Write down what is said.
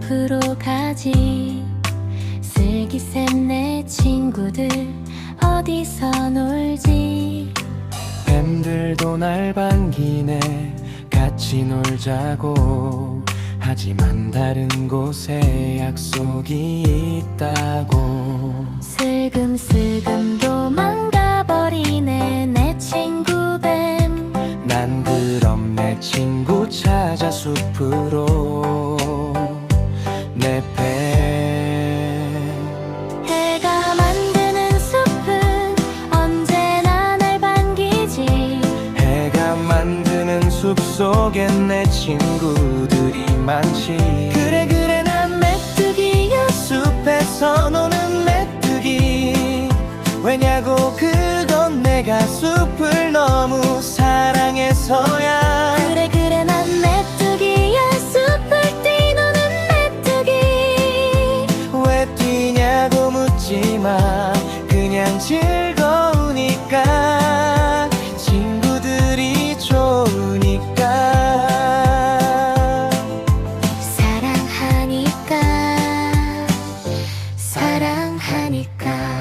숲으로 가지. 슬기샘 내 친구들 어디서 놀지. 뱀들도 날 반기네. 같이 놀자고. 하지만 다른 곳에 약속이 있다고. 슬금슬금 도망가버리네 내 친구 뱀. 난 그럼 내 친구 찾아 숲으로. 내 뱀. 해가 만드는 숲은 언제나 날 반기지. 해가 만드는 숲 속엔 내 친구들이 많지. 그래 그래 난 메뚜기야. 숲에서 노는 메뚜기. 왜냐고 그건 내가 숲을 너무 사랑해서야. 그래 그래 난 메뚜기야. 숲을 뛰노는 메뚜기. 왜 뛰냐고 묻지마. 그냥 즐거우니까. 친구들이 좋으니까. 사랑하니까 사랑하니까.